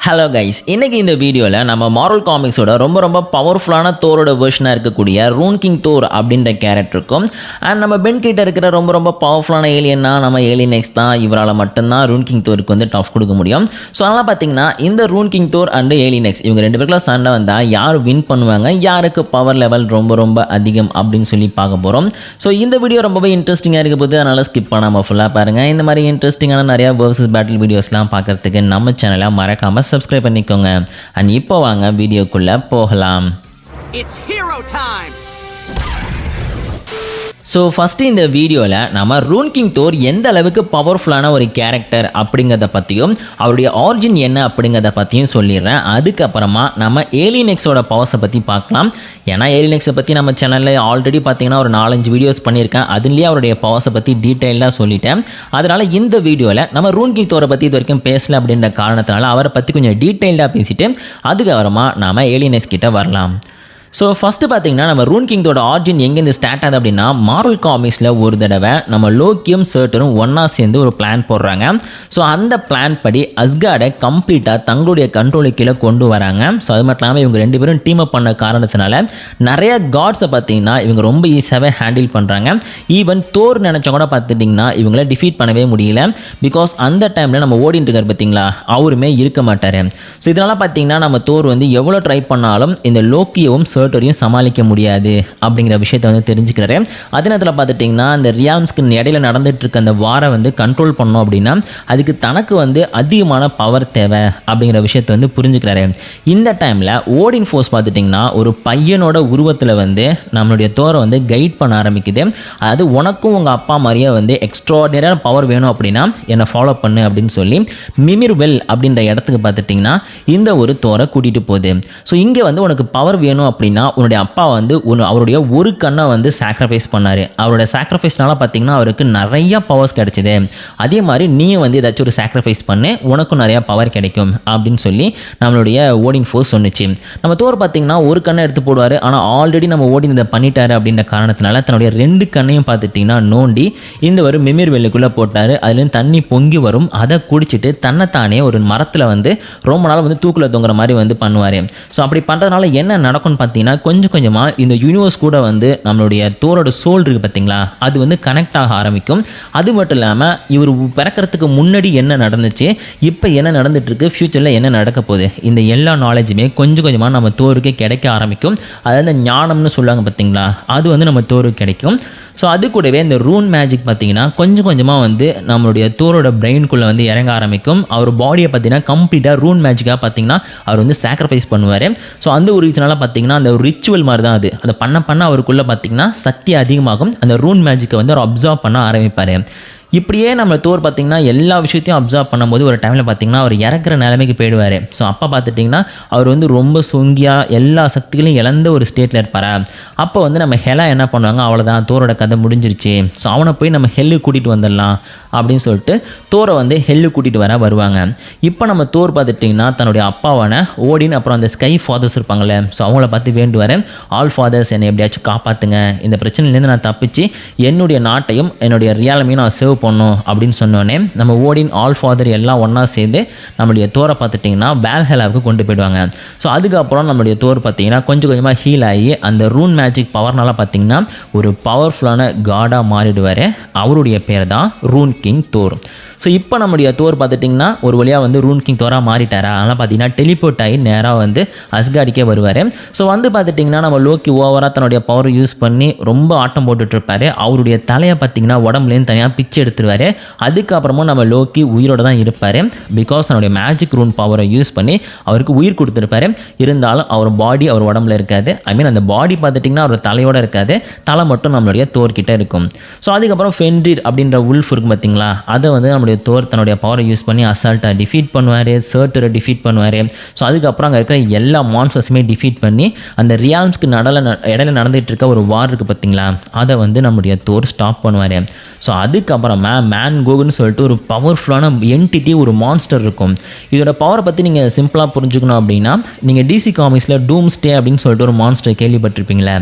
Hello guys, இன்றைக்கி இந்த வீடியோவில் நம்ம மார்வல் காமிக்ஸோட ரொம்ப பவர்ஃபுல்லான தோரோட வெர்ஷனாக இருக்கக்கூடிய ரூன் கிங் தோர் அப்படின்ற கேரக்டருக்கும் அண்ட் நம்ம பென் கிட்ட இருக்கிற ரொம்ப பவர்ஃபுல்லான ஏலியன்னா நம்ம ஏலியன் எக்ஸ் தான். இவரால் மட்டும்தான் ரூன் கிங் தோருக்கு வந்து டஃப் கொடுக்க முடியும். ஸோ அதனால் பார்த்தீங்கன்னா இந்த Rune King Thor and Alien X இவங்க ரெண்டு பேருக்குள்ள சண்டை வந்தால் யார் வின் பண்ணுவாங்க, யாருக்கு பவர் லெவல் ரொம்ப அதிகம் அப்படின்னு சொல்லி பார்க்க போகிறோம். ஸோ இந்த வீடியோ ரொம்பவே இன்ட்ரெஸ்டிங்காக இருக்க போது, அதனால் ஸ்கிப் பண்ணாமல் ஃபுல்லாக பாருங்கள். இந்த மாதிரி இன்ட்ரெஸ்டிங்கான நிறையா வேர்சஸ் பேட்டில் வீடியோஸ்லாம் பார்க்குறதுக்கு நம்ம சேனலை மறக்காமல் சப்ஸ்கிரைப் பண்ணிக்கோங்க. அண்ட் இப்போ வாங்க வீடியோக்குள்ள போகலாம். It's hero time. So first இந்த வீடியோவில் நம்ம ரூன் கிங் தோர் எந்த அளவுக்கு பவர்ஃபுல்லான ஒரு கேரக்டர் அப்படிங்கிறத பற்றியும் அவருடைய ஆரிஜின் என்ன அப்படிங்கிறத பற்றியும் சொல்லிடுறேன். அதுக்கப்புறமா நம்ம ஏலியன் எக்ஸோட பவர்ஸை பற்றி பார்க்கலாம். ஏன்னா ஏலியன் எக்ஸை பற்றி நம்ம சேனலில் ஆல்ரெடி பார்த்தீங்கன்னா ஒரு 4-5 வீடியோஸ் பண்ணியிருக்கேன். அதுலேயே அவருடைய பவர்ஸை பற்றி டீட்டெயிலாக சொல்லிட்டேன். அதனால் இந்த வீடியோவில் நம்ம ரூன் கிங் தோரை பற்றி இது வரைக்கும் பேசல அப்படின்ற காரணத்தினால அவரை பற்றி கொஞ்சம் டீட்டெயிலாக பேசிவிட்டு அதுக்கப்புறமா நாம் ஏலியன் எக்ஸ் கிட்ட வரலாம். ஸோ ஃபஸ்ட்டு பார்த்தீங்கன்னா நம்ம ரூன் கிங்கோட ஆரிஜின் எங்கேருந்து ஸ்டார்ட் ஆகுது அப்படின்னா, மார்வல் காமிக்ஸில் ஒரு தடவை நம்ம லோக்கியும் சர்ட்டரும் ஒன்றா சேர்ந்து ஒரு பிளான் போடுறாங்க. ஸோ அந்த பிளான் படி அஸ்கார்டை கம்ப்ளீட்டாக தங்களுடைய கண்ட்ரோலுக்கு கீழே கொண்டு வராங்க. ஸோ அது மட்டும் இல்லாமல் இவங்க ரெண்டு பேரும் டீம் அப் பண்ண காரணத்தினால நிறைய காட்ஸை பார்த்தீங்கன்னா இவங்க ரொம்ப ஈஸியாகவே ஹேண்டில் பண்ணுறாங்க. ஈவன் தோர் நினச்சா கூட பார்த்துட்டிங்கன்னா இவங்கள டிஃபீட் பண்ணவே முடியல. பிகாஸ் அந்த டைமில் நம்ம ஓடிட்டு இருக்கார் பார்த்தீங்களா, அவருமே இருக்க மாட்டார். ஸோ இதனால் பார்த்தீங்கன்னா நம்ம தோர் வந்து எவ்வளோ ட்ரை பண்ணாலும் இந்த லோக்கியவும் சர்ட்டரையும் சமாளிக்க முடியாது அப்படிங்கிற விஷயத்தை வந்து தெரிஞ்சுக்கிறாரு. அதே நேரத்தில் பார்த்துட்டிங்கன்னா அந்த ரியால்ம்ஸ்க்கு இடையில நடந்துட்டு இருக்க அந்த வாரை வந்து கண்ட்ரோல் பண்ணோம் அப்படின்னா அதுக்கு தனக்கு வந்து அதிகமான பவர் தேவை அப்படிங்கிற விஷயத்தை வந்து புரிஞ்சுக்கிறாரு. இந்த டைமில் ஓடின் ஃபோர்ஸ் பார்த்துட்டிங்கன்னா ஒரு பையனோட உருவத்தில் வந்து நம்மளுடைய தோரை வந்து கைட் பண்ண ஆரம்பிக்குது. அதாவது உனக்கும் உங்கள் அப்பா மாதிரியே வந்து எக்ஸ்ட்ராடினரியான பவர் வேணும் அப்படின்னா என்னை ஃபாலோ பண்ணு அப்படின்னு சொல்லி மிமிர்வெல் அப்படின்ற இடத்துக்கு பார்த்துட்டிங்கன்னா இந்த ஒரு தோரை கூட்டிகிட்டு போகுது. ஸோ இங்கே வந்து உனக்கு பவர் வேணும் அப்படின்னா உன்னுடைய அப்பா வந்து அவருடைய ஒரு கண்ணை வந்து சாக்ரிஃபைஸ் பண்ணார். அவருடைய சாக்ரிஃபைஸ்னால பார்த்தீங்கன்னா அவருக்கு நிறைய பவர்ஸ் கிடைச்சிது. அதே மாதிரி நீயும் வந்து ஏதாச்சும் ஒரு சாக்ரிஃபைஸ் பண்ணு, உனக்கும் நிறையா பவர் கிடைக்கும் அப்படின்னு சொல்லி நம்மளுடைய ஓடின் ஃபோர்ஸ் சொன்னிச்சு. நம்ம தோர் பார்த்தீங்கன்னா ஒரு கண்ணை எடுத்து போடுவார். ஆனால் ஆல்ரெடி நம்ம ஓடின் இதை பண்ணிட்டாரு அப்படின்ற காரணத்தினால தன்னுடைய 2 கண்ணையும் பார்த்துட்டிங்கன்னா நோண்டி இந்த ஒரு மிமிர் வெல்லுக்குள்ளே போட்டார். அதுலேருந்து தண்ணி பொங்கி வரும். அதை குடிச்சிட்டு தன்னைத்தானே ஒரு மரத்தில் வந்து ரொம்ப நாள் வந்து தூக்கில் தொங்குற மாதிரி வந்து பண்ணுவார். ஸோ அப்படி பண்ணுறதுனால என்ன நடக்கும்னு பார்த்தீங்கன்னா கொஞ்சமாக இந்த யூனிவர்ஸ் கூட வந்து நம்மளுடைய தோரோட சோல் இருக்குது பார்த்தீங்களா, அது வந்து கனெக்ட் ஆக ஆரம்பிக்கும். அது மட்டும் இல்லாமல் இவர் பிறக்கிறதுக்கு முன்னாடி என்ன நடந்துச்சு, இப்போ என்ன நடந்துட்டுருக்கு, ஃப்யூச்சரில் என்ன நடக்க போகுது, இந்த எல்லா நாலேஜுமே கொஞ்சமாக நம்ம தோருக்கே கிடைக்க ஆரம்பிக்கும். அதாவது ஞானம்னு சொல்லுவாங்க பார்த்தீங்களா, அது வந்து நம்ம தோருக்கு கிடைக்கும். ஸோ அது கூடவே இந்த ரூன் மேஜிக் பார்த்தீங்கன்னா கொஞ்சமாக வந்து நம்மளுடைய தோரோட பிரெயின்குள்ளே வந்து இறங்க ஆரம்பிக்கும். அவர் பாடியை பார்த்தீங்கன்னா கம்ப்ளீட்டாக ரூன் மேஜிக்காக பார்த்தீங்கன்னா அவர் வந்து சாக்ரிஃபைஸ் பண்ணுவார். ஸோ அந்த ஒரு ரீசனால் பார்த்தீங்கன்னா அந்த ஒரு ரிச்சுவல் மாதிரி தான் அது. அதை பண்ண அவருக்குள்ளே பார்த்தீங்கன்னா சக்தி அதிகமாகும். அந்த ரூன் மேஜிக்கை வந்து அவர் அப்சர்வ் பண்ண ஆரம்பிப்பார். இப்படியே நம்ம தோர் பார்த்திங்கன்னா எல்லா விஷயத்தையும் அப்சர்வ் பண்ணும்போது ஒரு டைமில் பார்த்திங்கன்னா அவர் இறக்குற நிலைமைக்கு போயிடுவார். ஸோ அப்போ பார்த்துட்டிங்கன்னா அவர் வந்து ரொம்ப சொங்கியாக எல்லா சக்திகளையும் இழந்த ஒரு ஸ்டேட்டில் இருப்பார். அப்போ வந்து நம்ம ஹெலா என்ன பண்ணுவாங்க, அவ்வளோதான் தோரோட கதை முடிஞ்சிருச்சு, ஸோ அவனை போய் நம்ம ஹெல்லு கூட்டிகிட்டு வந்துடலாம் அப்படின்னு சொல்லிட்டு தோரை வந்து ஹெல்லு கூட்டிகிட்டு வருவாங்க. இப்போ நம்ம தோர் பார்த்துட்டிங்கன்னா தன்னுடைய அப்பாவான ஓடின் அப்புறம் அந்த ஸ்கை ஃபாதர்ஸ் இருப்பாங்கள்ல, ஸோ அவங்கள பார்த்து வேண்டுவார், ஆல் ஃபாதர்ஸ் என்னை எப்படியாச்சும் காப்பாற்றுங்க, இந்த பிரச்சனையிலேருந்து நான் தப்பிச்சு என்னுடைய நாட்டையும் என்னுடைய ரியாலமையும் நான் சேவ் பண்ணும் அப்படின்னு சொன்னோடனே நம்ம ஓடின் ஆல் ஃபாதர் எல்லாம் ஒன்றா சேர்ந்து நம்மளுடைய தோரை பார்த்துட்டிங்கன்னா வேல்ஹெலாவுக்கு கொண்டு போயிடுவாங்க. ஸோ அதுக்கப்புறம் நம்மளுடைய தோர் பார்த்திங்கன்னா கொஞ்சமாக ஹீல் ஆகி அந்த ரூன் மேஜிக் பவர்னால பார்த்திங்கன்னா ஒரு பவர்ஃபுல்லான காடாக மாறிடுவார். அவருடைய பேர் தான் ரூன் கிங் தோர். ஸோ இப்போ நம்முடைய தோர் பார்த்துட்டிங்கன்னா ஒரு வழியாக வந்து ரூன் கிங் தோராக மாறிட்டாரா, அதனால் பார்த்தீங்கன்னா டெலிபோர்ட் ஆகி நேராக வந்து அஸ்கார்டுக்கே வருவார். ஸோ வந்து பார்த்துட்டிங்கன்னா நம்ம லோக்கி ஓவராக தன்னுடைய பவர் யூஸ் பண்ணி ரொம்ப ஆட்டம் போட்டுட்ருப்பார். அவருடைய தலையை பார்த்திங்கன்னா உடம்புலேருந்து தனியாக பிச்சு எடுத்துருவார். அதுக்கப்புறமும் நம்ம லோக்கி உயிரோடு தான் இருப்பார். பிகாஸ் தன்னுடைய மேஜிக் ரூன் பவரை யூஸ் பண்ணி அவருக்கு உயிர் கொடுத்துருப்பார். இருந்தாலும் அவர் பாடி அவர் உடம்புல இருக்காது. அந்த பாடி பார்த்துட்டிங்கன்னா அவர் தலையோடு இருக்காது, தலை மட்டும் நம்மளுடைய தோர்கிட்ட இருக்கும். ஸோ அதுக்கப்புறம் ஃபென்ரிர் அப்படின்ற உல்ஃப் இருக்கும் பார்த்திங்களா, அதை வந்து நம்மளுடைய தோர் தன்னுடைய பவரை யூஸ் பண்ணி அசால்ட்டாக டிஃபீட் பண்ணுவார், சர்ட்டரை டிஃபீட் பண்ணுவார். ஸோ அதுக்கப்புறம் அங்கே இருக்கிற எல்லா மான்ஸ்டர்ஸுமே டிஃபீட் பண்ணி அந்த ரியால்ம்ஸ்க்கு இடையில நடந்துகிட்டு இருக்க ஒரு வார் இருக்குது பார்த்தீங்களா, அதை வந்து நம்முடைய தோர் ஸ்டாப் பண்ணுவார். ஸோ அதுக்கப்புறமா மேன் கோகுன்னு சொல்லிட்டு ஒரு பவர்ஃபுல்லான என்டிட்டி, ஒரு மான்ஸ்டர் இருக்கும். இதோட பவரை பற்றி நீங்கள் சிம்பிளாக புரிஞ்சுக்கணும் அப்படின்னா, நீங்கள் டிசி காமிக்ஸில் டூம்ஸ்டே அப்படின்னு சொல்லிட்டு ஒரு மான்ஸ்டர் கேள்விப்பட்டிருப்பீங்களே,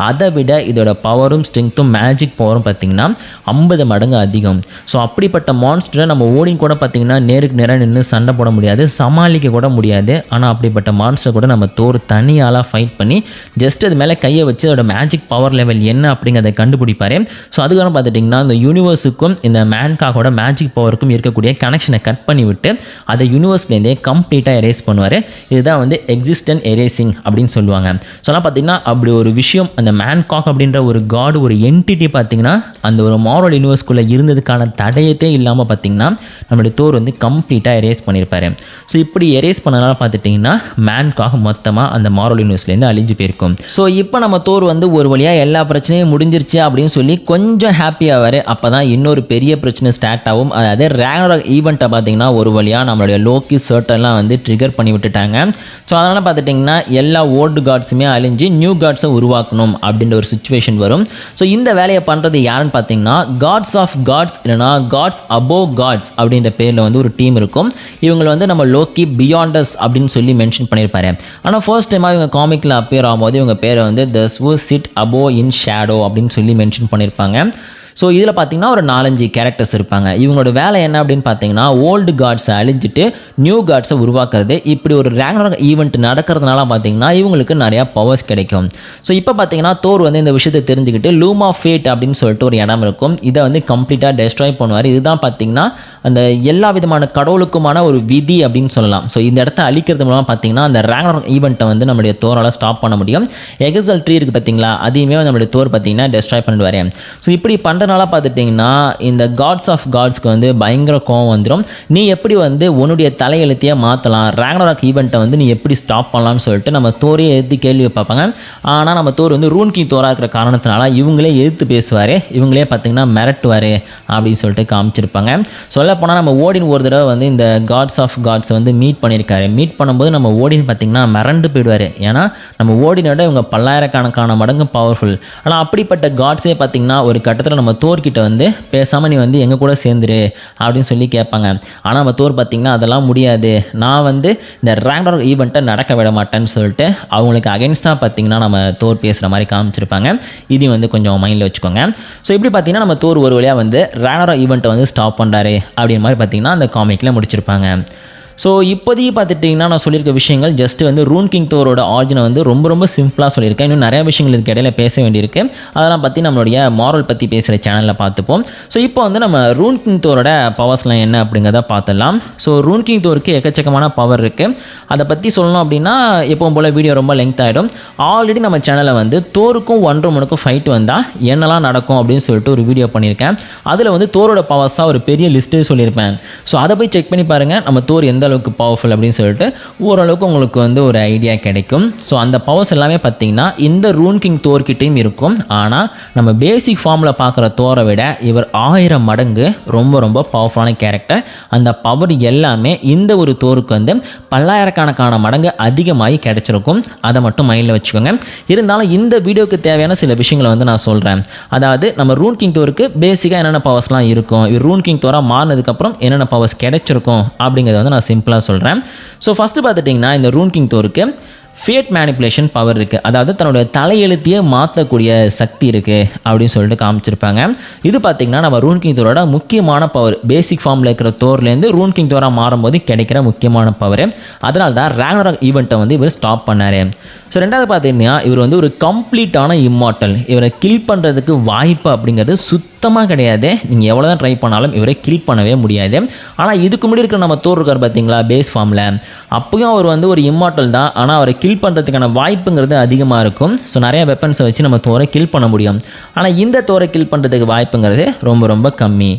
அதை விட இதோட பவரும் ஸ்ட்ரென்த்தும் மேஜிக் பவரும் பார்த்திங்கன்னா 50 மடங்கு அதிகம். ஸோ அப்படிப்பட்ட மான்ஸ்டரை நம்ம ஓடின் கூட பார்த்திங்கன்னா நேருக்கு நேராக நின்று சண்டை போட முடியாது, சமாளிக்க கூட முடியாது. ஆனால் அப்படிப்பட்ட மான்ஸ்டர் கூட நம்ம தோர் தனியாளாக ஃபைட் பண்ணி ஜஸ்ட் அது மேலே கையை வச்சு அதோட மேஜிக் பவர் லெவல் என்ன அப்படிங்கிறத கண்டுபிடிப்பார். ஸோ அதுக்காக பார்த்துட்டிங்கன்னா இந்த யூனிவர்ஸுக்கும் இந்த மேன்காகோட மேஜிக் பவருக்கும் இருக்கக்கூடிய கனெக்ஷனை கட் பண்ணி விட்டு அதை யூனிவர்ஸ்லேருந்தே கம்ப்ளீட்டாக எரேஸ் பண்ணுவார். இதுதான் வந்து எக்ஸிஸ்டன்ட் எரேசிங் அப்படின்னு சொல்லுவாங்க. ஸோ அதெல்லாம் பார்த்திங்கன்னா அப்படி ஒரு விஷயம், அந்த மேன்காக் அப்படின்ற ஒரு காடு, ஒரு என்டிட்டி பார்த்திங்கன்னா அந்த ஒரு மார்வல் யூனிவர்ஸ்குள்ளே இருந்ததுக்கான தடயத்தே இல்லாமல் பார்த்திங்கன்னா நம்மளுடைய தோர் வந்து கம்ப்ளீட்டாக எரேஸ் பண்ணியிருப்பார். ஸோ இப்படி எரேஸ் பண்ணனால பார்த்துட்டிங்கன்னா மேன்காக் மொத்தமாக அந்த மார்வல் யூனிவர்ஸ்லேருந்து அழிஞ்சு போயிருக்கும். ஸோ இப்போ நம்ம தோர் வந்து ஒரு வழியாக எல்லா பிரச்சனையும் முடிஞ்சிருச்சு அப்படின்னு சொல்லி கொஞ்சம் ஹாப்பியாவார். அப்போ தான் இன்னொரு பெரிய பிரச்சனை ஸ்டார்ட் ஆகும். அதாவது ரேக்னராக் ஈவெண்ட்டை பார்த்திங்கன்னா ஒரு வழியாக நம்மளுடைய லோக்கி சர்ட்டெல்லாம் வந்து ட்ரிகர் பண்ணி விட்டுட்டாங்க. ஸோ அதனால் பார்த்துட்டிங்கன்னா எல்லா ஓல்டு காட்ஸுமே அழிஞ்சு நியூ காட்ஸை உருவாக்கணும் அப்படின்ற ஒரு சுச்சுவேஷன் வரும். ஸோ இந்த வேலையை பண்ணுறது யாருன்னு பார்த்தீங்கன்னா காட்ஸ் ஆஃப் காட்ஸ் இல்லைனா காட்ஸ் அபோவ் காட்ஸ் அப்படின்ற பேரில் வந்து ஒரு டீம் இருக்கும். இவங்க வந்து நம்ம லோக்கி பியாண்டர்ஸ் அப்படின்னு சொல்லி மென்ஷன் பண்ணியிருப்பாரு. ஆனால் ஃபர்ஸ்ட் டைமாக இவங்க காமிக்கில் அப்பியர் ஆகும்போது இவங்க பேரை வந்து those who sit above in shadow அப்படின்னு சொல்லி மென்ஷன் பண்ணியிருப்பாங்க. ஸோ இதில் பார்த்தீங்கன்னா ஒரு 4-5 கேரக்டர்ஸ் இருப்பாங்க. இவங்களோட வேலை என்ன அப்படின்னு பார்த்தீங்கன்னா ஓல்டு காட்ஸை அழிஞ்சிட்டு நியூ காட்ஸை உருவாக்குறது. இப்படி ஒரு ரேக்னராக் ஈவெண்ட் நடக்கிறதுனால பார்த்தீங்கன்னா இவங்களுக்கு நிறையா பவர்ஸ் கிடைக்கும். ஸோ இப்போ பார்த்தீங்கன்னா தோர் வந்து இந்த விஷயத்தை தெரிஞ்சுக்கிட்டு லூம் ஆஃப் ஃபேட் அப்படின்னு சொல்லிட்டு ஒரு இடம் இருக்கும். இதை வந்து கம்ப்ளீட்டாக டெஸ்ட்ராய் பண்ணுவார். இதுதான் பார்த்தீங்கன்னா அந்த எல்லா விதமான கடவுளுக்குமான ஒரு விதி அப்படின்னு சொல்லலாம். ஸோ இந்த இடத்த அழிக்கிறது மூலமாக பார்த்தீங்கன்னா அந்த ரேக்னராக் ஈவெண்ட்டை வந்து நம்மளுடைய தோரால் ஸ்டாப் பண்ண முடியும். எக்ஸல் ட்ரீ இருக்குது பார்த்தீங்களா, அதையுமே நம்மளுடைய தோர் பார்த்தீங்கன்னா டெஸ்ட்ராய் பண்ணிடுவார். ஸோ இப்படி பண்ணுறதுனால பார்த்துட்டிங்கன்னா இந்த காட்ஸ் ஆஃப் காட்ஸ்க்கு வந்து பயங்கர கோவம் வந்துடும். நீ எப்படி வந்து உன்னுடைய தலையெழுத்தையே மாற்றலாம், ரேக்னராக் ஈவெண்ட்டை வந்து நீ எப்படி ஸ்டாப் பண்ணலான்னு சொல்லிட்டு நம்ம தோரையே எதிர்த்து கேள்வி பார்ப்பாங்க. ஆனால் நம்ம தோர் வந்து ரூன் கிங் தோராக இருக்கிற காரணத்தினால இவங்களே எதிர்த்து பேசுவார், இவங்களே பார்த்திங்கன்னா மிரட்டுவார் அப்படின்னு சொல்லிட்டு காமிச்சிருப்பாங்க. சொல்லப்போனால் நம்ம ஓடின் ஒரு தடவை வந்து இந்த காட்ஸ் ஆஃப் காட்ஸை வந்து மீட் பண்ணியிருக்காரு. மீட் பண்ணும்போது நம்ம ஓடின் பார்த்திங்கன்னா மிரண்டு போயிடுவார். ஏன்னா நம்ம ஓடினோட இவங்க பல்லாயிரக்கணக்கான மடங்கு பவர்ஃபுல். ஆனால் அப்படிப்பட்ட காட்ஸே பார்த்திங்கன்னா ஒரு கட்டத்தில் நம்ம தோர்கிட்ட வந்து பேசாமல் நீ வந்து எங்கள் கூட சேர்ந்துரு அப்படின்னு சொல்லி கேட்பாங்க. ஆனால் நம்ம தோர் பார்த்திங்கன்னா அதெல்லாம் முடியாது, நான் வந்து இந்த ரேக்னராக் ஈவெண்ட்டை நடக்க விட மாட்டேன்னு சொல்லிட்டு அவங்களுக்கு அகென்ஸ்டாக பார்த்திங்கன்னா நம்ம தோர் பேசுகிற மாதிரி காமிச்சிருப்பாங்க. இதையும் வந்து கொஞ்சம் மைண்டில் வச்சுக்கோங்க. ஸோ இப்படி பார்த்திங்கன்னா நம்ம தோர் ஒரு வழியாக வந்து ரேக்னராக் ஈவெண்ட்டை வந்து ஸ்டாப் பண்ணுறாரு அப்படின்ற மாதிரி பார்த்திங்கன்னா அந்த காமிக்கில் முடிச்சிருப்பாங்க. ஸோ இப்போதைக்கு பார்த்துட்டிங்கன்னா நான் சொல்லியிருக்க விஷயங்கள் ஜஸ்ட் வந்து ரூன் கிங் தோரோட ஆரிஜினை வந்து ரொம்ப ரொம்ப சிம்பிளாக சொல்லியிருக்கேன். இன்னும் நிறைய விஷயங்கள் இதுக்கு இடையில பேச வேண்டியிருக்கு. அதெல்லாம் பற்றி நம்மளுடைய மாரல் பற்றி பேசுகிற சேனலில் பார்த்துப்போம். ஸோ இப்போ வந்து நம்ம ரூன் கிங் தோரோட பவர்ஸ்லாம் என்ன அப்படிங்கிறத பார்த்துடலாம். ஸோ ரூன் கிங் தோருக்கு எக்கச்சக்கமான பவர் இருக்குது. அதை பற்றி சொல்லணும் அப்படின்னா எப்பவும் போல் வீடியோ ரொம்ப லெங்க் ஆகிடும். ஆல்ரெடி நம்ம சேனலில் வந்து தோருக்கும் ஒன்றரை மணிக்கும் ஃபைட் வந்தால் என்னெல்லாம் நடக்கும் அப்படின்னு சொல்லிட்டு ஒரு வீடியோ பண்ணியிருக்கேன். அதில் வந்து தோரோட பவர்ஸாக ஒரு பெரிய லிஸ்ட்டே சொல்லியிருப்பேன். ஸோ அதை போய் செக் பண்ணி பாருங்கள், நம்ம தோர் எந்த அளவுக்கு பவர்ஃபுல் அப்படின்னு சொல்லிட்டு ஓரளவுக்கு உங்களுக்கு வந்து ஒரு ஐடியா கிடைக்கும். ஸோ அந்த பவர்ஸ் எல்லாமே பார்த்தீங்கன்னா இந்த ரூன் கிங் தோர்கிட்டையும் இருக்கும். ஆனால் நம்ம பேசிக் ஃபார்மில் பார்க்குற தோரை விட இவர் 1000 மடங்கு ரொம்ப ரொம்ப பவர்ஃபுல்லான கேரக்டர். அந்த பவர் எல்லாமே இந்த ஒரு தோருக்கு வந்து பல்லாயிரக்கணக்கான மடங்கு அதிகமாகி கிடைச்சிருக்கும். அதை மட்டும் மைண்டில் வச்சுக்கோங்க. இருந்தாலும் இந்த வீடியோக்கு தேவையான சில விஷயங்களை வந்து நான் சொல்கிறேன். அதாவது நம்ம ரூன் கிங் தோருக்கு பேசிக்காக என்னென்ன பவர்ஸ்லாம் இருக்கும், இவர் ரூன் கிங் தோராக மாறினதுக்கப்புறம் என்னென்ன பவர்ஸ் கிடைச்சிருக்கும் அப்படிங்கிறத வந்து நான் சிம்பிளாக சொல்கிறேன். ஸோ ஃபஸ்ட்டு பார்த்துட்டிங்கன்னா இந்த Rune king தோருக்கு fat manipulation power இருக்குது. அதாவது தன்னுடைய தலையெழுத்தையே மாற்றக்கூடிய சக்தி இருக்குது அப்படின்னு சொல்லிட்டு காமிச்சிருப்பாங்க. இது பார்த்திங்கன்னா நம்ம ரூன் கிங் தோரோட முக்கியமான பவர். பேசிக் ஃபார்மில் இருக்கிற தோர்லேருந்து ரூன் கிங் தோராக மாறும்போது கிடைக்கிற முக்கியமான பவர். அதனால தான் ரேக்னராக் ஈவெண்ட்டை வந்து இவர் ஸ்டாப் பண்ணார். ஸோ ரெண்டாவது பார்த்தீங்கன்னா இவர் வந்து ஒரு கம்ப்ளீட்டான இம்மார்ட்டல். இவரை கில் பண்ணுறதுக்கு வாய்ப்பு அப்படிங்கிறது சுத்தமாக கிடையாது. நீங்கள் எவ்வளோ தான் ட்ரை பண்ணாலும் இவரை கில் பண்ணவே முடியாது. ஆனால் இதுக்கு முன்னாடி இருக்கிற நம்ம தோர் இருக்கார் பார்த்தீங்களா பேஸ் ஃபார்மில், அப்போயும் அவர் வந்து ஒரு இம்மார்ட்டல் தான். ஆனால் அவரை கில் பண்ணுறதுக்கான வாய்ப்புங்கிறது அதிகமாக இருக்கும். ஸோ நிறைய வெப்பன்ஸை வச்சு நம்ம தோரை கில் பண்ண முடியும். ஆனால் இந்த தோரை கில் பண்ணுறதுக்கு வாய்ப்புங்கிறது ரொம்ப ரொம்ப கம்மி.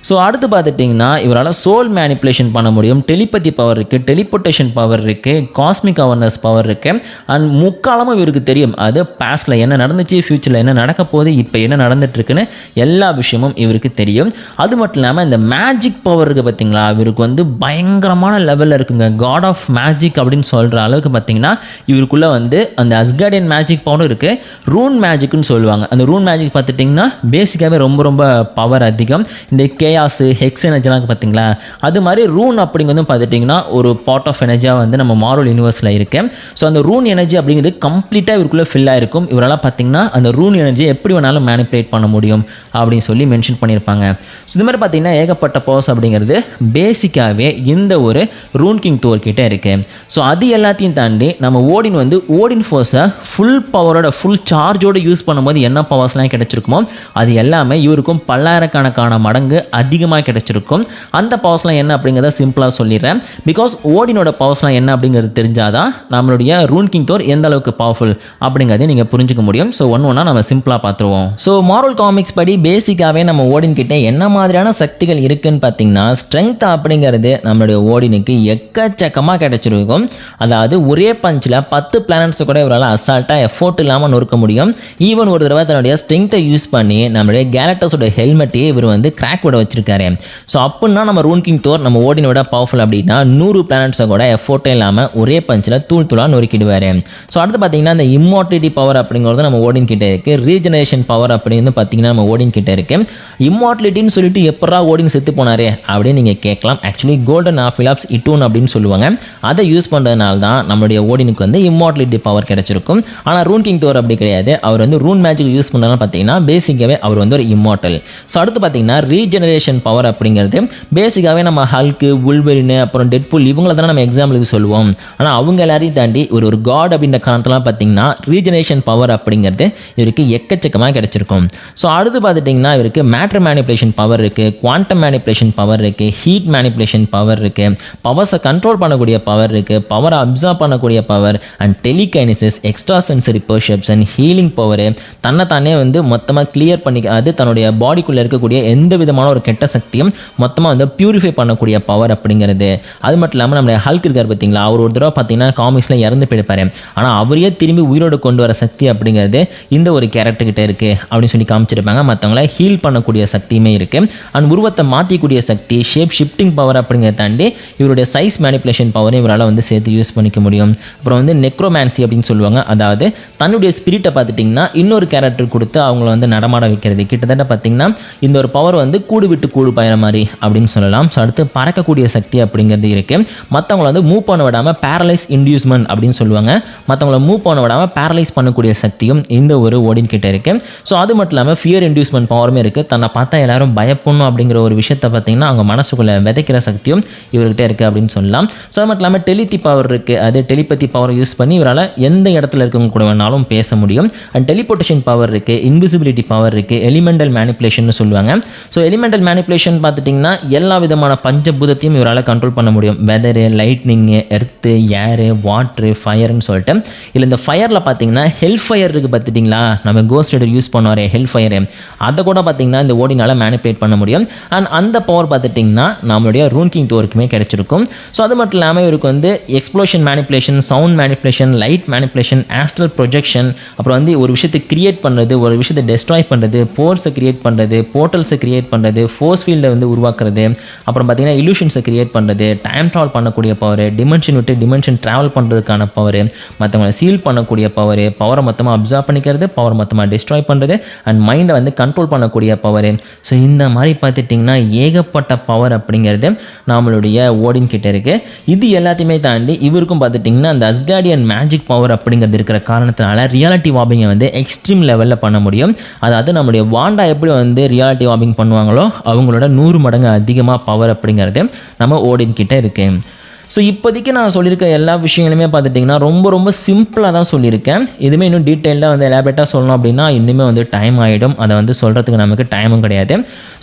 ஸோ அடுத்து பார்த்துட்டிங்கன்னா இவரால் சோல் மேனிப்புலேஷன் பண்ண முடியும். டெலிபதி பவர் இருக்குது, டெலிபோர்ட்டேஷன் பவர் இருக்குது, காஸ்மிக் அவேர்னஸ் பவர் இருக்குது. அண்ட் முக்காலமும் இவருக்கு தெரியும் அது பாஸ்டில் என்ன நடந்துச்சு, ஃப்யூச்சரில் என்ன நடக்க போகுது, இப்போ என்ன நடந்துட்டுருக்குன்னு எல்லா விஷயமும் இவருக்கு தெரியும். அது மட்டும் இல்லாமல் இந்த மேஜிக் பவர் இருக்குது பார்த்தீங்களா, இவருக்கு வந்து பயங்கரமான லெவலில் இருக்குங்க. காட் ஆஃப் மேஜிக் அப்படின்னு சொல்கிற அளவுக்கு பார்த்தீங்கன்னா இவருக்குள்ளே வந்து அந்த அஸ்கார்டியன் மேஜிக் பவரும் இருக்குது, ரூன் மேஜிக்னு சொல்லுவாங்க. அந்த ரூன் மேஜிக் பார்த்துட்டிங்கன்னா பேசிக்காகவே ரொம்ப ரொம்ப பவர் அதிகம். இந்த கேயாஸு ஹெக்ஸ் எனர்ஜிலாம் பார்த்தீங்களா, அது மாதிரி ரூன் அப்படிங்கிறது பார்த்துட்டிங்கன்னா ஒரு பார்ட் ஆஃப் எனர்ஜியாக வந்து நம்ம மார்வல் யூனிவர்ஸில் இருக்குது. ஸோ அந்த ரூன் எனர்ஜி அப்படிங்கிறது கம்ப்ளீட்டாக இவருக்குள்ளே ஃபில் ஆகிருக்கும். இவரெல்லாம் பார்த்தீங்கன்னா அந்த ரூன் எனர்ஜியை எப்படி வேணாலும் மேனிப்புலேட் பண்ண முடியும் அப்படின்னு சொல்லி மென்ஷன் பண்ணியிருப்பாங்க. ஸோ இது மாதிரி பார்த்தீங்கன்னா ஏகப்பட்ட பவர்ஸ் அப்படிங்கிறது பேசிக்காகவே இந்த ஒரு ரூன் கிங் தோர் கிட்டே இருக்குது. ஸோ அது எல்லாத்தையும் தாண்டி நம்ம ஓடின் வந்து ஓடின் ஃபோர்ஸை ஃபுல் பவரோட ஃபுல் சார்ஜோடு யூஸ் பண்ணும்போது என்ன பவர்ஸ்லாம் கிடைச்சிருக்குமோ அது எல்லாமே இவருக்கும் பல்லாயிரக்கணக்கான மடங்கு அதிகமாக கிடைச்சிருக்கும். அந்த பவர்ஸ்லாம் என்ன அப்படிங்கிறத சிம்பிளாக சொல்லிடுறேன். பிகாஸ் ஓடினோட பவர்ஸ்லாம் என்ன அப்படிங்கிறது தெரிஞ்சாதான் நம்மளுடைய ரூன் கிங் தோர் எந்த அளவுக்கு பவர்ஃபுல் அப்படிங்கிறத நீங்கள் புரிஞ்சுக்க முடியும். ஸோ ஒன்றா நம்ம சிம்பிளாக பார்த்துருவோம். ஸோ மார்வல் காமிக்ஸ் படி பேசிக்காகவே நம்ம ஓடின் கிட்ட என்ன மாதிரியான சக்திகள் இருக்குன்னு பார்த்தீங்கன்னா, ஸ்ட்ரென்த் அப்படிங்கிறது நம்மளுடைய ஓடினுக்கு எக்கச்சக்கமாக கிடைச்சிருக்கும். அதாவது ஒரே பஞ்சில் 10 பிளானட்ஸை கூட இவரால் அசால்ட்டாக எஃபோர்ட் இல்லாமல் நொறுக்க முடியும். ஈவன் ஒரு தடவை தன்னுடைய ஸ்ட்ரென்த்தை யூஸ் பண்ணி நம்மளுடைய கேலக்டஸோட ஹெல்மெட்டையே இவர் வந்து கிராக் விட வச்சிருக்காரு. ஸோ அப்படின்னா நம்ம ரூன் கிங் தோர் நம்ம ஓடினோட பவர்ஃபுல் அப்படின்னா 100 பிளானட்ஸை கூட எஃபோர்ட்டே இல்லாமல் ஒரே பஞ்சில் தூள் தூளாக நொறுக்கிடுவார். ஸோ அடுத்து பார்த்தீங்கன்னா இந்த இம்மார்டிலிட்டி பவர் அப்படிங்கிறது நம்ம ஓடின் கிட்டே இருக்குது. ரீஜெனரேஷன் பவர் அப்படின்னு பார்த்தீங்கன்னா நம்ம ஓடின் கிட்டே இருக்குது. இம்மார்டிலிட்டின்னு சொல்லிட்டு எப்படா ஓடின் செத்து போனாரே அப்படின்னு நீங்கள் கேட்கலாம். ஆக்சுவலி கோல்டன் ஆஃபிலாப்ஸ் இட்டூன் அப்படின்னு சொல்லுவாங்க. அதை யூஸ் பண்ணுறதுனால தான் நம்மளுடைய ஓடினுக்கு வந்து இம்மார்டிலிட்டி பவர் கிடைச்சிருக்கும். ஆனால் ரூன் கிங் தோர் அப்படி கிடையாது. அவர் வந்து ரூன் மேஜிக் யூஸ் பண்ணனால பார்த்தீங்கன்னா பேசிக்காகவே அவர் வந்து ஒரு இம்மார்டல். ஸோ அடுத்து பார்த்தீங்கன்னா ரீஜெனரேஷன் பவர் அப்படிங்கிறது பேசிக்காகவே நம்ம ஹல்க்கு, உல்வெரின், அப்புறம் டெட்புல் இவங்கள தானே நம்ம எக்ஸாம்பிளுக்கு சொல்லுவோம். ஆனால் அவங்க எல்லாரையும் தாண்டி ஒரு காட் அப்படின்ற காரணத்தெல்லாம் பார்த்தீங்கன்னா ரீஜெனரேஷன் பவர் அப்படிங்கிறது இவருக்கு எக்கச்சக்கமாக கிடைச்சிருக்கும். ஸோ அடுத்து பார்த்துட்டிங்கன்னா இவருக்கு மேட்டர் மேனிப்புலேஷன் பவர் இருக்குது, குவாண்டம் மேனிப்புலேஷன் பவர் இருக்குது, ஹீட் மேனிப்புலேஷன் பவர் இருக்குது, பவர்ஸை கண்ட்ரோல் பண்ணக்கூடிய பவர் இருக்குது, பவரை அப்சர்வ் பண்ணக்கூடிய power and telekinesis, extra sensory perception, healing power, தன்னைத்தானே வந்து மொத்தமாக கிளியர் பண்ணி அது தன்னுடைய பாடிக்குள்ளே இருக்கக்கூடிய எந்த விதமான ஒரு கெட்ட சக்தியும் மொத்தமாக வந்து பியூரிஃபை பண்ணக்கூடிய பவர் அப்படிங்கிறது. அது மட்டும் இல்லாமல் நம்மளுடைய ஹல்க் இருக்கார் பார்த்தீங்களா, அவர் ஒரு தடவை பார்த்தீங்கன்னா காமிக்ஸில் இறந்து போயிருப்பார். ஆனால் அவரையே திரும்பி உயிரோடு கொண்டு வர சக்தி அப்படிங்கிறது இந்த ஒரு கேரக்டர்கிட்ட இருக்குது அப்படின்னு சொல்லி காமிச்சிருப்பாங்க. மற்றவங்கள ஹீல் பண்ணக்கூடிய சக்தியுமே இருக்குது. அண்ட் உருவத்தை மாற்றிக்கூடிய சக்தி, ஷேப் ஷிஃப்டிங் பவர் அப்படிங்கிறத தாண்டி இவருடைய சைஸ் மேனிப்புலேஷன் பவரையும் இவரால் வந்து சேர்த்து யூஸ் பண்ணிக்க முடியும். அப்புறம் வந்து நெக்ரோமேன்சி அப்படின்னு சொல்லுவாங்க. அதாவது தன்னுடைய ஸ்பிரிட்டை பார்த்துட்டிங்கன்னா இன்னொரு கேரக்டர் கொடுத்து அவங்கள வந்து நடமாட வைக்கிறது. கிட்டத்தட்ட பார்த்தீங்கன்னா இந்த ஒரு பவர் வந்து கூடு விட்டு கூடு பயண மாதிரி அப்படின்னு சொல்லலாம். ஸோ அடுத்து பறக்கக்கூடிய சக்தி அப்படிங்கிறது இருக்குது. மற்றவங்கள வந்து மூவ் பண்ண விடாமல் பேரலைஸ் இன்டியூஸ்மெண்ட் அப்படின்னு சொல்லுவாங்க. மற்றவங்கள மூவ் பண்ண விடாமல் பேரலைஸ் பண்ணக்கூடிய சக்தியும் இந்த ஒரு ஓடின் கிட்ட இருக்குது. ஸோ அது மட்டும் இல்லாமல் ஃபியர் இன்டியூஸ்மெண்ட் பவருமே இருக்குது. தன்னை பார்த்தா எல்லாரும் பயப்படணும் அப்படிங்கிற ஒரு விஷயத்தை பார்த்தீங்கன்னா அவங்க மனசுக்குள்ளே விதைக்கிற சக்தியும் இவர்கிட்ட இருக்குது அப்படின்னு சொல்லலாம். ஸோ அது மட்டும் இல்லாமல் டெலிபதி பவர் இருக்குது. அது டெலிபதி பவர் யூஸ் பண்ணி இவரால் எந்த இடத்துல இருக்கவங்க கூட வேணாலும் பேச முடியும். அண்ட் டெலிபோர்டேஷன் பவர் இருக்குது, இன்விசிபிலிட்டி பவர் இருக்குது, எலிமெண்டல் மேனிப்புலேஷன் சொல்லுவாங்க. ஸோ எலிமெண்டல் மேனிப்புலேஷன் பார்த்துட்டிங்கன்னா எல்லா விதமான பஞ்சபூதத்தையும் இவரால் கண்ட்ரோல் பண்ண முடியும். வெதரு, லைட்னிங்கு, எர்த்து, ஏரு, வாட்ரு, ஃபயர்னு சொல்லிட்டு. இல்லை இந்த ஃபயரில் பார்த்தீங்கன்னா ஹெல் ஃபயர் இருக்குது பார்த்துட்டிங்களா, நம்ம கோஸ்ட் ரைடர் யூஸ் பண்ணுவார் ஹெல் ஃபயரு, அதை கூட பார்த்தீங்கன்னா இந்த ஓடினால் மேனிப்புலேட் பண்ண முடியும். அண்ட் அந்த பவர் பார்த்துட்டிங்கன்னா நம்மளுடைய ரூன் கிங் தோருக்குமே கிடைச்சிருக்கும். ஸோ அது மட்டும் இல்லாமல் இவருக்கு வந்து explosion manipulation, sound manipulation, light manipulation, astral projection, அப்புறம் வந்து ஒரு விஷயத்தை கிரியேட் பண்ணுறது, ஒரு விஷயத்தை டெஸ்ட்ராய் பண்ணுறது, போர்ஸை கிரியேட் பண்ணுறது, போர்ட்டல்ஸை கிரியேட் பண்ணுறது, ஃபோர்ஸ் ஃபீல்டை வந்து உருவாக்குறது, அப்புறம் பார்த்தீங்கன்னா இலூஷன்ஸை கிரியேட் பண்ணுறது, டைம் ட்ராவல் பண்ணக்கூடிய பவர், டிமென்ஷன் விட்டு டிமென்ஷன் ட்ராவல் பண்ணுறதுக்கான பவர், மற்றவங்களை சீல் பண்ணக்கூடிய பவர், பவரை மொத்தமாக அப்சர்வ் பண்ணிக்கிறது, பவர் மொத்தமாக டிஸ்ட்ராய் பண்ணுறது, அண்ட் மைண்டை வந்து கண்ட்ரோல் பண்ணக்கூடிய பவர். ஸோ இந்த மாதிரி பார்த்துட்டிங்கன்னா ஏகப்பட்ட பவர் அப்படிங்கிறது நம்மளுடைய ஓடின் கிட்ட இருக்குது. இது எல்லாத்தையுமே தாண்டி இவருக்கும் பார்த்துட்டிங்கன்னா அந்த அஸ்கார்டியன் மேஜிக் பவர் அப்படிங்கிறது இருக்கிற காரணத்தினால ரியாலிட்டி வார்பிங்கை வந்து எக்ஸ்ட்ரீம் லெவலில் பண்ண முடியும். அதாவது நம்மளுடைய வாண்டா எப்படி வந்து ரியாலிட்டி வார்பிங் பண்ணுவாங்களோ அவங்களோட 100 மடங்கு அதிகமாக பவர் அப்படிங்கிறது நம்ம ஓடின் கிட்ட இருக்குது. ஸோ இப்போதைக்கு நான் சொல்லியிருக்க எல்லா விஷயங்களுமே பார்த்துட்டிங்கன்னா ரொம்ப ரொம்ப சிம்பிளாக தான் சொல்லியிருக்கேன். இதுவுமே இன்னும் டீட்டெயிலாக வந்து எலாபரேட்டாக சொல்லணும் அப்படின்னா இன்னுமே வந்து டைம் ஆகிடும். அதை வந்து சொல்கிறதுக்கு நமக்கு டைமும் கிடையாது.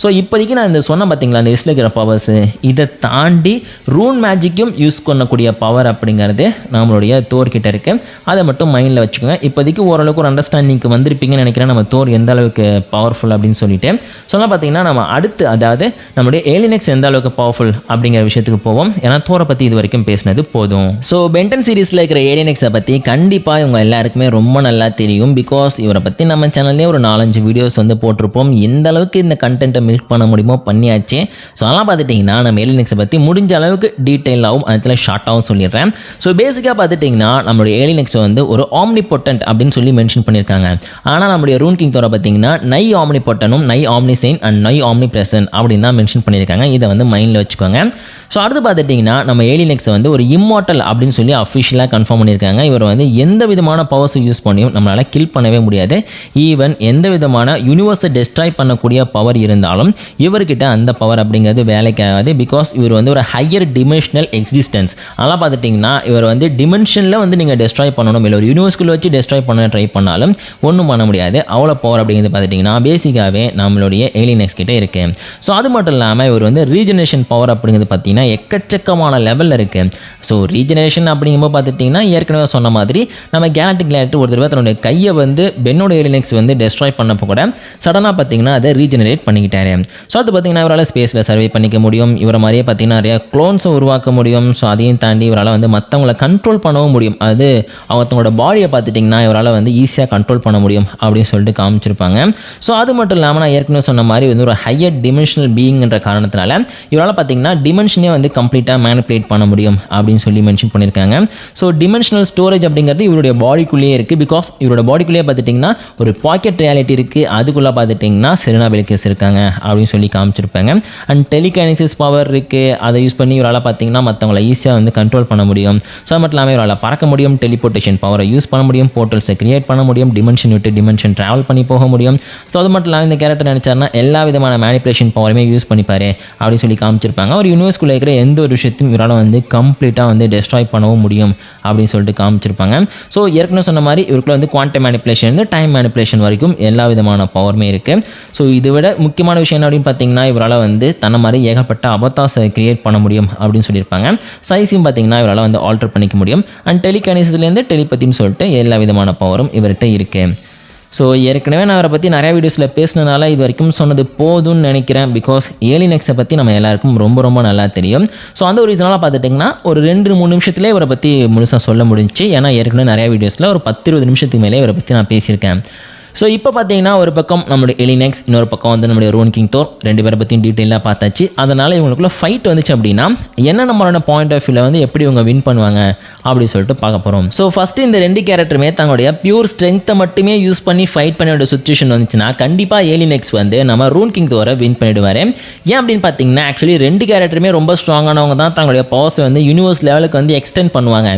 ஸோ இப்போதைக்கு நான் இந்த சொன்னேன் பார்த்தீங்களா அந்த லிஸ்ட்டில் இருக்கிற பவர்ஸு, இதை தாண்டி ரூன் மேஜிக்கும் யூஸ் பண்ணக்கூடிய பவர் அப்படிங்கிறது நம்மளுடைய தோர் கிட்ட இருக்குது. அதை மட்டும் மைண்டில் வச்சுக்கோங்க. இப்போதைக்கு ஓரளவுக்கு ஒரு அண்டர்ஸ்டாண்டிங்க்கு வந்திருப்பீங்கன்னு நினைக்கிறேன் நம்ம தோர் எந்த அளவுக்கு பவர்ஃபுல் அப்படின்னு சொல்லிட்டு. சொன்னால் பார்த்தீங்கன்னா நம்ம அடுத்து அதாவது நம்மளுடைய ஏலியன் எக்ஸ் எந்த அளவுக்கு பவர்ஃபுல் அப்படிங்கிற விஷயத்துக்கு போவோம். ஏன்னா தோரை பற்றி இது வரைக்கும் பேசினது போதும். ஸோ பென்டன் சீரீஸில் இருக்கிற ஏலியன் எக்ஸை பற்றி கண்டிப்பாக இவங்க எல்லாருக்குமே ரொம்ப நல்லா தெரியும். பிகாஸ் இவரை பற்றி நம்ம சேனல்லேயே ஒரு 4-5 வீடியோஸ் வந்து போட்டிருப்போம். எந்த அளவுக்கு இந்த கண்டென்ட்டை மில்க் பண்ண முடியுமோ பண்ணியாச்சு. ஸோ அதெல்லாம் பார்த்துட்டிங்கன்னா நம்ம ஏலியன் எக்ஸை பற்றி முடிஞ்ச அளவுக்கு டீட்டெயிலாகவும் அதில் ஷார்ட்டாகவும் சொல்லிடுறேன். ஸோ பேசிக்காக பார்த்துட்டிங்கன்னா நம்மளுடைய ஏலியன் எக்ஸ் வந்து ஒரு ஆம்னிபொட்டன்ட் அப்படின்னு சொல்லி மென்ஷன் பண்ணியிருக்காங்க. ஆனால் நம்மளுடைய ரூன் கிங் தோரை பார்த்தீங்கன்னா நை ஆம்னிபொட்டனும் நை ஆம்னிசைன் அண்ட் நை ஆம்னி பிரசன்ட் அப்படின்னு தான் மென்ஷன் பண்ணியிருக்காங்க. இதை வந்து மைண்டில் வச்சுக்கோங்க. ஸோ அடுத்து பார்த்துட்டிங்கன்னா நம்ம ஏலியன் எக்ஸ் வந்து ஒரு இம்மார்ட்டல் அப்படின்னு சொல்லி அஃபிஷியலாக கன்ஃபார்ம் பண்ணியிருக்காங்க. இவர் வந்து எந்த விதமான பவர்ஸை யூஸ் பண்ணியும் நம்மளால் கில் பண்ணவே முடியாது. ஈவன் எந்த விதமான யூனிவர்ஸை டெஸ்ட்ராய் பண்ணக்கூடிய பவர் இருந்தாலும் இவர்கிட்ட அந்த பவர் அப்படிங்கிறது வேலைக்கு ஆகாது. பிகாஸ் இவர் வந்து ஒரு ஹையர் டிமென்ஷனல் எக்ஸிஸ்டன்ஸ். அதெல்லாம் பார்த்துட்டிங்கன்னா இவர் வந்து டிமென்ஷனில் வந்து நீங்கள் டெஸ்ட்ராய் பண்ணணும், இல்லை ஒரு யூனிவர்ஸ்குள்ளே வச்சு டெஸ்ட்ராய் பண்ண ட்ரை பண்ணாலும் ஒன்றும் பண்ண முடியாது. அவ்வளோ பவர் அப்படிங்கிறது பார்த்துட்டிங்கன்னா பேசிக்காகவே நம்மளுடைய ஏலியன் எக்ஸ் கிட்டே இருக்குது. ஸோ அது மட்டும் இல்லாமல் இவர் வந்து ரீஜெனரேஷன் பவர் அப்படிங்கிறது பார்த்தீங்கன்னா எக்கச்சக்கமான லெவலில் இருக்குது. ஸோ ரீஜெனரேஷன் அப்படிங்கும்போது பார்த்துட்டிங்கன்னா ஏற்கனவே சொன்ன மாதிரி நம்ம கேலக்டிக் லேட்டர் ஒரு தடவை தன்னுடைய கையை வந்து பென்னோட ஏலியன் எக்ஸ் வந்து டெஸ்ட்ராய் பண்ணப்போ கூட சடனாக பார்த்தீங்கன்னா அதை ரீஜெனரேட் பண்ணிக்கிட்டாரு. ஸோ அது பார்த்தீங்கன்னா இவரால் ஸ்பேஸில் சர்வே பண்ணிக்க முடியும். இவரை மாதிரியே பார்த்தீங்கன்னா நிறைய க்ளோன்ஸை உருவாக்க முடியும். ஸோ அதையும் தாண்டி இவரால் வந்து மற்றவங்களை கண்ட்ரோல் பண்ணவும் முடியும். அது அவங்களோட பாடியை பார்த்துட்டிங்கன்னா இவரால் வந்து ஈஸியாக கண்ட்ரோல் பண்ண முடியும் அப்படின்னு சொல்லிட்டு காமிச்சிருப்பாங்க. ஸோ அது மட்டும் இல்லாமல் நான் ஏற்கனவே சொன்ன மாதிரி வந்து ஒரு ஹையர் டிமென்ஷனல் பீயிங்ன்ற காரணத்தினால இவரால் பார்த்தீங்கன்னா டிமென்ஷனே வந்து கம்ப்ளீட்டாக மேனிபுலேட் பண்ண முடியும் அப்படின்னு சொல்லி மென்ஷன் பண்ணியிருக்காங்க. ஸோ டிமென்ஷனல் ஸ்டோரேஜ் அப்படிங்கிறது இவருடைய பாடிக்குள்ளேயே இருக்குது. பிகாஸ் இவரோட பாடிக்குள்ளேயே பார்த்துட்டிங்கன்னா ஒரு பாக்கெட் ரியாலிட்டி இருக்குது. அதுக்குள்ளே பார்த்துட்டிங்கன்னா செரினா பெலிகஸ் இருக்காங்க அப்படின்னு சொல்லி காமிச்சிருப்பாங்க. அண்ட் டெலிகைனசிஸ் பவர் இருக்குது. அதை யூஸ் பண்ணி இவரால் பார்த்தீங்கன்னா மற்றவங்களை ஈஸியாக வந்து கண்ட்ரோல் பண்ண முடியும். ஸோ அது மட்டும் இல்லாமல் இவரால் பறக்க முடியும், டெலிபோர்ட்டேஷன் பவரை யூஸ் பண்ண முடியும், போர்ட்டல்ஸை கிரியேட் பண்ண முடியும், டிமென்ஷன் விட்டு டிமென்ஷன் ட்ராவல் பண்ணி போக முடியும். ஸோ அது மட்டும் இல்லாமல் இந்த கேரக்டர் நினச்சாருன்னா எல்லா விதமான மேனிபுலேஷன் பவருமே யூஸ் பண்ணிப்பாரு அப்படின்னு சொல்லி காமிச்சிருப்பாங்க. ஒரு யூனிவர்ஸ்குள்ளே இருக்கிற எந்த ஒரு விஷயத்தையும் இவரால் வந்து கம்ப்ளீட்டாக வந்து டெஸ்ட்ராய் பண்ணவும் முடியும் அப்படின்னு சொல்லிட்டு காமிச்சிருப்பாங்க. ஸோ ஏற்கனவே சொன்ன மாதிரி இவருக்குள்ள வந்து குவாண்டம் மேனிபுலேஷன் இருந்து டைம் மேனிபுலேஷன் வரைக்கும் எல்லா விதமான பவருமே இருக்குது. ஸோ இதை விட முக்கியமான விஷயம் என்ன அப்படின்னு பார்த்தீங்கன்னா இவரால் வந்து தன்னை மாதிரி ஏகப்பட்ட அவதார்ஸை கிரியேட் பண்ண முடியும் அப்படின்னு சொல்லியிருப்பாங்க. சைஸையும் பார்த்தீங்கன்னா இவரால் வந்து ஆல்டர் பண்ணிக்க முடியும். அண்ட் டெலிகைனசிஸ்லேருந்து டெலிபதின்னு சொல்லிட்டு எல்லா விதமான பவரும் இவர்கிட்ட இருக்குது. ஸோ ஏற்கனவே நான் அவரை பற்றி நிறையா வீடியோஸில் பேசினதுனால இது வரைக்கும் சொன்னது போதும்னு நினைக்கிறேன். பிகாஸ் ஏலியன் எக்ஸை பற்றி நம்ம எல்லாருக்கும் ரொம்ப ரொம்ப நல்லா தெரியும். ஸோ அந்த ஒரு ரீசனால் பார்த்துட்டிங்கன்னா ஒரு 2-3 நிமிஷத்துலேயே இவரை பற்றி முழுசாக சொல்ல முடிஞ்சிச்சு. ஏன்னா ஏற்கனவே நிறையா வீடியோஸில் ஒரு 10-20 நிமிஷத்துக்கு மேலே இவரை பற்றி நான் பேசியிருக்கேன். ஸோ இப்போ பார்த்தீங்கன்னா ஒரு பக்கம் நம்மளுடைய ஏலியன் எக்ஸ், இன்னொரு பக்கம் வந்து நம்மளுடைய ரூன் கிங் தோர், 2 பேரை பற்றியும் டீட்டெயிலாக பார்த்தாச்சு. அதனால் இவங்களுக்குள்ள ஃபைட் வந்துச்சு அப்படின்னா என்ன நம்மளோட பாயிண்ட் ஆஃப் வியூவில் வந்து எப்படி இவங்க வின் பண்ணுவாங்க அப்படின்னு சொல்லிட்டு பார்க்க போகிறோம். ஸோ ஃபஸ்ட்டு இந்த 2 கேரக்டருமே தங்களுடைய பியூர் ஸ்ட்ரென்த்தை மட்டுமே யூஸ் பண்ணி ஃபைட் பண்ண வேண்டிய சுச்சுவேஷன் வந்துச்சுன்னா கண்டிப்பாக ஏலியன் எக்ஸ் வந்து நம்ம ரூன் கிங் தோரை வின் பண்ணிடுவார். ஏன் அப்படின்னு பார்த்தீங்கன்னா ஆக்சுவலி 2 கேரக்டருமே ரொம்ப ஸ்ட்ராங்கானவங்க தான். தங்களுடைய பவர்ஸை வந்து யூனிவர்ஸ் லெவலுக்கு வந்து எக்ஸ்டெண்ட் பண்ணுவாங்க.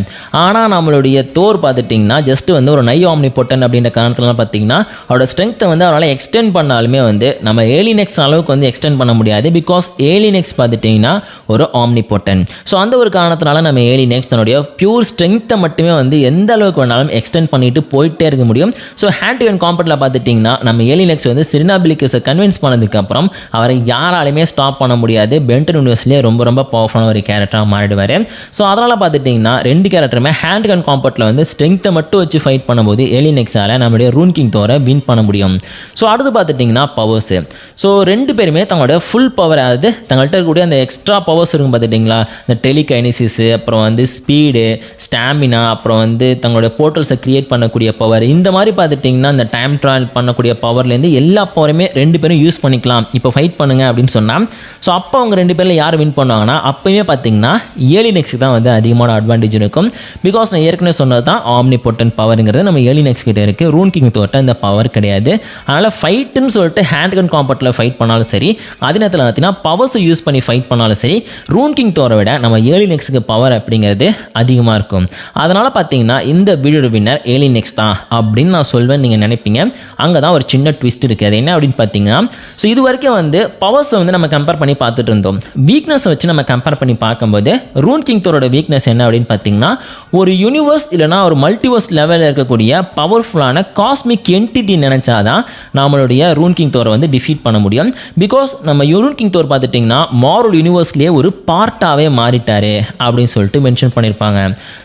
ஆனால் நம்மளுடைய தோர் பார்த்துட்டிங்கன்னா ஜஸ்ட் வந்து ஒரு நை ஆம்னிபொட்டன்ட் அப்படின்ற காரணத்துலாம் பார்த்தீங்கன்னா அவரோட ஸ்ட்ரென்த்தை வந்து அவரால் எக்ஸ்டெண்ட் பண்ணாலுமே வந்து நம்ம ஏலியன் எக்ஸ் அளவுக்கு வந்து எக்ஸ்டெண்ட் பண்ண முடியாது. பிகாஸ் ஏலியன் எக்ஸ் பார்த்துட்டிங்கன்னா ஒரு ஆம்னிபொட்டன்ட். ஸோ அந்த ஒரு காரணத்தினால நம்ம ஏலியன் எக்ஸ் தன்னுடைய பியூர் ஸ்ட்ரென்த்தை மட்டுமே வந்து எந்த அளவுக்கு வேணாலும் எக்ஸ்டெண்ட் பண்ணிட்டு போயிட்டே இருக்க முடியும். ஸோ ஹேண்ட் டு ஹேண்ட் காம்பெட்டில் பார்த்துட்டிங்கன்னா நம்ம ஏலியன் எக்ஸ் வந்து செரினா பெலிகஸை கன்வின்ஸ் பண்ணதுக்கப்புறம் அவரை யாராலையுமே ஸ்டாப் பண்ண முடியாது. பென்டன் யூனிவர்ஸ்லேயே ரொம்ப ரொம்ப பவர்ஃபுல்லான ஒரு கேரக்டராக மாறிடுவார். ஸோ அதனால் பார்த்துட்டிங்கன்னா 2 கேரக்டருமே ஹேண்ட் டு ஹேண்ட் காம்பெட்டில் வந்து ஸ்ட்ரென்த்தை மட்டும் வச்சு ஃபைட் பண்ணும்போது ஏலியன் எக்ஸால் நம்மளுடைய ரூன் கிங் தோரை வின் பண்ண முடியும். ஸோ அடுத்து பார்த்துட்டிங்கன்னா பவர்ஸு. ஸோ 2 பேருமே தங்களோட ஃபுல் பவர், அதாவது தங்கள்கிட்ட இருக்கக்கூடிய அந்த எக்ஸ்ட்ரா பவர்ஸ் இருக்கும் பார்த்துட்டிங்களா, இந்த டெலிகைனசிஸு, அப்புறம் வந்து ஸ்பீடு, ஸ்டாமினா, அப்புறம் வந்து தங்களோட போர்ட்டல்ஸை கிரியேட் பண்ணக்கூடிய பவர், இந்த மாதிரி பார்த்துட்டிங்கன்னா இந்த டைம் ட்ராவல் பண்ணக்கூடிய பவர்லேருந்து எல்லா பவருமே 2 பேரும் யூஸ் பண்ணிக்கலாம் இப்போ ஃபைட் பண்ணுங்க அப்படின்னு சொன்னால். ஸோ அப்போ அவங்க 2 பேரில் யார் வின் பண்ணுவாங்கன்னா அப்போயுமே பார்த்தீங்கன்னா ஏலியன் எக்ஸுக்கு தான் வந்து அதிகமான அட்வான்டேஜ் இருக்கும். பிகாஸ் நான் ஏற்கனவே சொன்னது தான் ஆம்னிபொட்டன்ட் பவருங்கிறது நம்ம ஏலியன் எக்ஸ் கிட்டே இருக்குது. ரூன் கிங் தோட்ட இந்த பவர் கிடையாது. அதனால் ஃபைட்டுன்னு சொல்லிட்டு ஹேண்ட் கன் காம்பெட்டில் ஃபைட் பண்ணாலும் சரி, அதே நேரத்தில் பார்த்தீங்கன்னா பவர்ஸை யூஸ் பண்ணி ஃபைட் பண்ணாலும் சரி, ரூன் கிங் தோரை விட நம்ம ஏலியன் எக்ஸுக்கு பவர் அப்படிங்கிறது அதிகமாக இருக்கும். அதனால் பார்த்தீங்கன்னா இந்த வீடியோட வின்னர் ஏலியன் எக்ஸ் தான் அப்படின்னு நான் சொல்வேன் நீங்கள் நினைப்பீங்க. அங்கே தான் ஒரு சின்ன ட்விஸ்ட் இருக்குது. அது என்ன அப்படின்னு பார்த்தீங்கன்னா, ஸோ இது வரைக்கும் வந்து பவர்ஸை வந்து நம்ம கம்பேர் பண்ணி பார்த்துட்டு இருந்தோம். வீக்னஸை வச்சு நம்ம கம்பேர் பண்ணி பார்க்கும்போது ரூன் கிங் தோரோட வீக்னஸ் என்ன அப்படின்னு பார்த்தீங்கன்னா ஒரு யூனிவர்ஸ் இல்லைனா ஒரு மல்டிவர்ஸ் லெவலில் இருக்கக்கூடிய பவர்ஃபுல்லான காஸ்மிக் என்டிட்டி நினச்சாதான் நம்மளுடைய ரூன் கிங் தோரை வந்து டிஃபீட் பண்ண முடியும். பிகாஸ் நம்ம ரூன் கிங் தோர் பார்த்துட்டிங்கன்னா மாரல் யூனிவர்ஸ்லேயே ஒரு பார்ட்டாகவே மாறிட்டாரு அப்படின்னு சொல்லிட்டு மென்ஷன் பண்ணியிருப்பாங்க.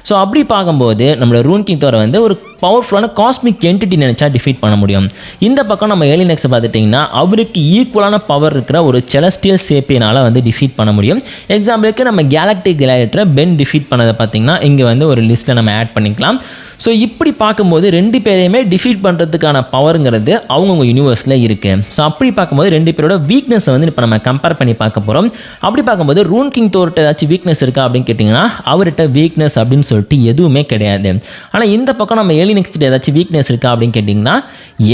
ஸோ அப்படி பார்க்கும்போது நம்மளோட ரூன் கிங் தோரை வந்து ஒரு பவர்ஃபுல்லான காஸ்மிக் என்டிட்டி நினச்சா டிஃபீட் பண்ண முடியும். இந்த பக்கம் நம்ம ஏலியன் எக்ஸை பார்த்துட்டிங்கன்னா அவருக்கு ஈக்குவலான பவர் இருக்கிற ஒரு செலஸ்டியல் சேப்பியனால் வந்து டிஃபீட் பண்ண முடியும். எக்ஸாம்பிளுக்கு நம்ம கேலக்டிக் கிளாடியேட்டரை பென் டிஃபீட் பண்ணதை பார்த்திங்கன்னா இங்கே வந்து ஒரு லிஸ்ட்டில் நம்ம ஆட் பண்ணிக்கலாம். ஸோ இப்படி பார்க்கும்போது ரெண்டு பேரையுமே டிஃபீட் பண்ணுறதுக்கான பவருங்கிறது அவங்கவுங்க யூனிவர்ஸில் இருக்குது. ஸோ அப்படி பார்க்கும்போது ரெண்டு பேரோட வீக்னஸை வந்து இப்போ நம்ம கம்பேர் பண்ணி பார்க்க போகிறோம். அப்படி பார்க்கும்போது ரூன் கிங் தோர்கிட்ட ஏதாச்சும் வீக்னஸ் இருக்கா அப்படின்னு கேட்டிங்கன்னா அவர்கிட்ட வீக்னஸ் அப்படின்னு சொல்லிட்டு எதுவுமே கிடையாது. ஆனால் இந்த பக்கம் நம்ம ஏலியன் எக்ஸ் கிட்ட ஏதாச்சும் வீக்னஸ் இருக்கா அப்படின்னு கேட்டிங்கன்னா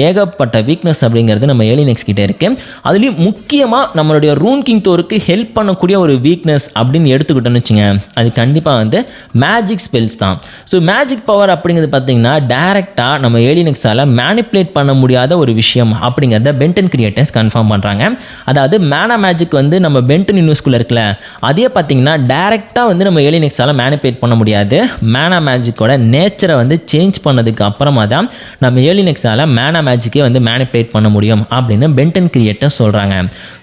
ஏகப்பட்ட வீக்னஸ் அப்படிங்கிறது நம்ம ஏலியன் எக்ஸ் கிட்ட இருக்குது. அதுலேயும் முக்கியமாக நம்மளுடைய ரூன் கிங் தோருக்கு ஹெல்ப் பண்ணக்கூடிய ஒரு வீக்னஸ் அப்படின்னு எடுத்துக்கிட்டோன்னு வச்சுங்க, அது கண்டிப்பாக வந்து மேஜிக் ஸ்பெல்ஸ் தான். ஸோ மேஜிக் பவர் அப்படிங்கிறது பார்த்தீங்கன்னா டைரெக்டாக நம்ம ஏலியன் எக்ஸால் மேனிப்புலேட் பண்ண முடியாத ஒரு விஷயம் அப்படிங்கிறத பென்டன் கிரியேட்டர்ஸ் கன்ஃபார்ம் பண்ணுறாங்க. அதாவது மேனா மேஜிக் வந்து நம்ம பென்டன் யூனிவர்ஸ்குள்ளே இருக்குல்ல, அதே பார்த்தீங்கன்னா டைரெக்டாக வந்து நம்ம ஏலியன் எக்ஸால் மேனிப்புலேட் பண்ண முடியாது. மேனா மேஜிக்கோட நேச்சரை வந்து சேஞ்ச் பண்ணதுக்கு அப்புறமா தான் நம்ம ஏலியன் எக்ஸால் மேனா மேஜிக்கே வந்து மேனிப்புலேட் பண்ண முடியும் அப்படின்னு பென்டன் கிரியேட்டர்ஸ் சொல்கிறாங்க.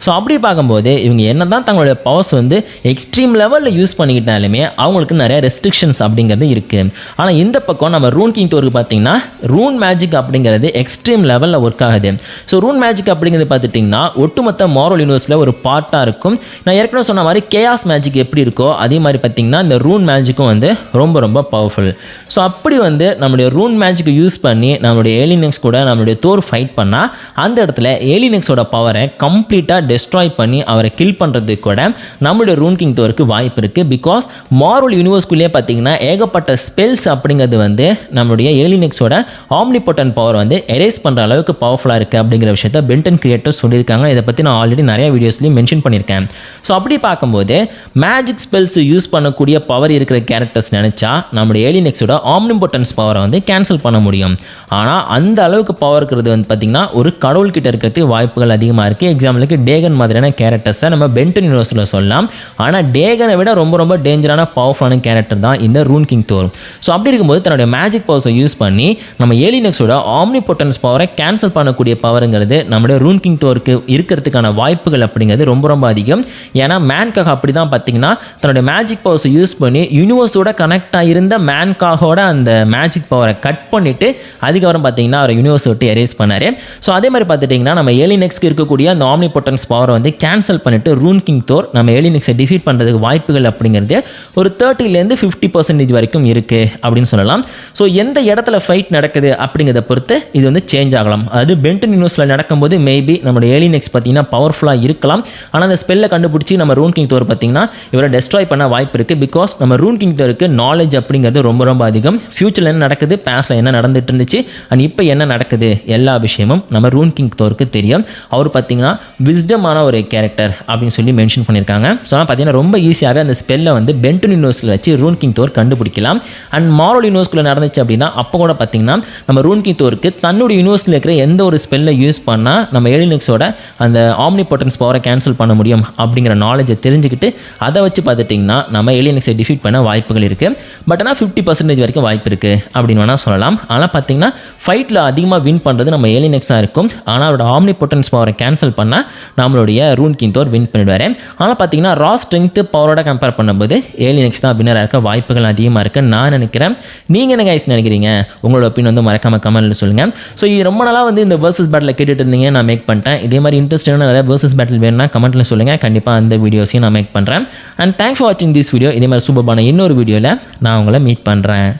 ஸோ அப்படி பார்க்கும்போது இவங்க என்ன தான் தங்களுடைய பவர்ஸ் வந்து எக்ஸ்ட்ரீம் லெவலில் யூஸ் பண்ணிக்கிட்டாலுமே அவங்களுக்கு நிறைய ரெஸ்ட்ரிக்ஷன்ஸ் அப்படிங்கிறது இருக்குது. ஆனால் இந்த பக்கம் நம்ம ரூன் கிங் தோருக்கு பார்த்தீங்கன்னா ரூன் மேஜிக் அப்படிங்கிறது எக்ஸ்ட்ரீம் லெவலில் ஒர்க் ஆகுது. ஸோ ரூன் மேஜிக் அப்படிங்கிறது பார்த்துட்டிங்கன்னா ஒட்டுமொத்த மாரல் யூனிவர்ஸில் ஒரு பார்ட்டாக இருக்கும். நான் ஏற்கனவே சொன்ன மாதிரி கேயாஸ் மேஜிக் எப்படி இருக்கோ அதே மாதிரி பார்த்தீங்கன்னா இந்த ரூன் மேஜிக்கும் வந்து ரொம்ப ரொம்ப பவர்ஃபுல். ஸோ அப்படி வந்து நம்மளுடைய ரூன் மேஜிக்கை யூஸ் பண்ணி நம்மளுடைய ஏலியன் எக்ஸ் கூட நம்மளுடைய தோர் ஃபைட் பண்ணால் அந்த இடத்துல ஏலியன் எக்ஸோட பவரை கம்ப்ளீட்டாக டெஸ்ட்ராய் பண்ணி அவரை கில் பண்ணுறதுக்கு கூட நம்மளுடைய ரூன் கிங் தோருக்கு வாய்ப்பு இருக்குது. பிகாஸ் மாரல் யூனிவர்ஸ்குள்ளேயே பார்த்தீங்கன்னா ஏகப்பட்ட ஸ்பெல்ஸ் அப்படிங்கிறது வந்து நம்மளுடைய ஏலியன் எக்ஸோட ஆம்னிபொட்டன்ட் பவர் வந்து எரேஸ் பண்ணுற அளவுக்கு பவர்ஃபுல்லாக இருக்குது அப்படிங்கிற விஷயத்தை பென்டன் கிரியேட்டர்ஸ் சொல்லியிருக்காங்க. இதை பற்றி நான் ஆல்ரெடி நிறைய வீடியோஸ்லையும் மென்ஷன் பண்ணியிருக்கேன். ஸோ அப்படி பார்க்கும்போது மேஜிக் ஸ்பெல்ஸ் யூஸ் பண்ணக்கூடிய பவர் இருக்கிற கேரக்டர்ஸ் நினச்சா நம்மளுடைய ஏலியன் எக்ஸோட ஆம்னிபொட்டன்ஸ் பவரை வந்து கேன்சல் பண்ண முடியும். ஆனால் அந்த அளவுக்கு பவர் இருக்கிறது வந்து பார்த்திங்கன்னா ஒரு கடவுள்கிட்ட இருக்கிறதுக்கு வாய்ப்புகள் அதிகமாக இருக்குது. எக்ஸாம்பிளுக்கு டேகன் மாதிரியான கேரக்டர்ஸை நம்ம பென்டன் யூனிவர்ஸில் சொல்லலாம். ஆனால் டேகனை விட ரொம்ப ரொம்ப டேஞ்சரான பவர்ஃபுல்லான கேரக்டர் தான் இந்த ரூன் கிங் தோர். ஸோ அப்படி இருக்கும்போது தன்னுடைய மேஜிக் பவர்ஸை யூஸ் பண்ணி நம்ம ஏலியன் எக்ஸோட ஆம்னிபொட்டன்ஸ் பவரை கேன்சல் பண்ணக்கூடிய பவருங்கிறது நம்மளுடைய ரூன் கிங் தோருக்கு இருக்கிறதுக்கான வாய்ப்புகள் அப்படிங்கிறது ரொம்ப ரொம்ப அதிகம். ஏன்னா மேன்காக அப்படி தான் பார்த்தீங்கன்னா தன்னுடைய மேஜிக் பவர்ஸை யூஸ் பண்ணி யூனிவர்ஸோட கனெக்ட் ஆகியிருந்த மேன்காகோட அந்த மேஜிக் பவரை கட் பண்ணிவிட்டு அதுக்கப்புறம் பார்த்தீங்கன்னா அவர் யூனிவர்ஸ் விட்டு எரேஸ் பண்ணார். ஸோ அதே மாதிரி பார்த்துட்டிங்கன்னா நம்ம ஏலியன் எக்ஸ்க்கு இருக்கக்கூடிய அந்த ஆம்னிபொட்டன்ஸ் பவரை வந்து கேன்சல் பண்ணிவிட்டு ரூன் கிங் தோர் நம்ம ஏலியன் எக்ஸை டிஃபீட் பண்ணுறதுக்கு வாய்ப்புகள் அப்படிங்கிறது ஒரு 30% 50% வரைக்கும் இருக்குது அப்படின்னு சொல்லலாம். ஸோ எந்த இடத்துல ஃபைட் நடக்குது அப்படிங்கிறத பொறுத்து இது வந்து சேஞ்ச் ஆகலாம். அதாவது பென்டன் யூனிவர்ஸில் நடக்கும்போது மேபி நம்மளோட ஏலியன் எக்ஸ் பார்த்தீங்கன்னா பவர்ஃபுல்லாக இருக்கலாம். ஆனால் அந்த ஸ்பெல்லை கண்டுபிடிச்சி நம்ம ரூன் கிங் தோர் பார்த்தீங்கன்னா இவரை டெஸ்ட்ராய் பண்ண வாய்ப்பு இருக்குது. பிகாஸ் நம்ம ரூன் கிங் தோருக்கு நாலேஜ் அப்படிங்கிறது ரொம்ப ரொம்ப அதிகம். ஃபியூச்சரில் என்ன நடக்குது, பாஸ்டில் என்ன நடந்துட்டு இருந்துச்சு அண்ட் இப்போ என்ன நடக்குது எல்லா விஷயமும் நம்ம ரூன் கிங் தோருக்கு தெரியும். அவர் பார்த்தீங்கன்னா விஸ்டமான ஒரு கேரக்டர் அப்படின்னு சொல்லி மென்ஷன் பண்ணியிருக்காங்க. ஸோ ஆனால் பார்த்தீங்கன்னா ரொம்ப ஈஸியாகவே அந்த ஸ்பெல்லை வந்து பென்டன் யூனிவர்ஸில் வச்சு ரூன் கிங் தோர் கண்டுபிடிக்கலாம். அண்ட் மாரல் யூனிவர்ஸ்குள்ளே நடந்துச்சு அப்படின்னா அப்போ கூட பார்த்தீங்கன்னா நம்ம ரூன் கிங் தோருக்கு தன்னுடைய யூனிவர்ஸில் இருக்கிற எந்த ஒரு ஸ்பெல்லை யூஸ் பண்ணால் நம்ம ஏலியன் எக்ஸோட அந்த ஆம்னிபொட்டன்ஸ் பவரை கேன்சல் பண்ண முடியும் அப்படிங்கிற நாலேஜை தெரிஞ்சுக்கிட்டு அதை வச்சு பார்த்துட்டிங்கன்னா நம்ம ஏலியன் எக்ஸை டிஃபீட் பண்ண வாய்ப்புகள் இருக்குது. பட் ஆனால் 50% வரைக்கும் வாய்ப்பு இருக்குது அப்படின்னு வேணால் சொல்லலாம். ஆனால் பார்த்தீங்கன்னா ஃபைட்டில் அதிகமாக வின் பண்ணுறது நம்ம ஏலியன் எக்ஸாக இருக்கும். ஆனால் அவரோட ஆம்னிபொட்டன்ஸ் பவரை கேன்சல் பண்ணால் நம்மளுடைய ரூன் கிங் தோர் வின் பண்ணிடுவார். ஆனால் பார்த்தீங்கன்னா ரா ஸ்ட்ரென்த்து பவரோட கம்பேர் பண்ணும்போது ஏலியன் எக்ஸ் தான் வின்னராக இருக்க வாய்ப்புகள் அதிகமாக இருக்குன்னு நான் நினைக்கிறேன். நீங்கள் என்ன கைஸ் நினைக்கிறீங்க? உங்களோட ஒப்பீனியன் வந்து மறக்காம கமெண்ட்டில் சொல்லுங்கள். ஸோ இது ரொம்ப நாளாக வந்து இந்த வர்சஸ் பேட்டில் கேட்டுட்டு இருந்தீங்க, நான் மேக் பண்ணிட்டேன். இதே மாதிரி இன்ட்ரெஸ்டான நிறைய வர்சஸ் பேட்டில் வேணும்னா கமெண்ட்டில் சொல்லுங்கள். கண்டிப்பாக அந்த வீடியோஸையும் நான் மேக் பண்ணுறேன். அண்ட் தேங்க்ஸ் ஃபார் வாட்சிங் திஸ் வீடியோ. இதே மாதிரி சூப்பரான இன்னொரு வீடியோவில் நான் உங்களை மீட் பண்ணுறேன்.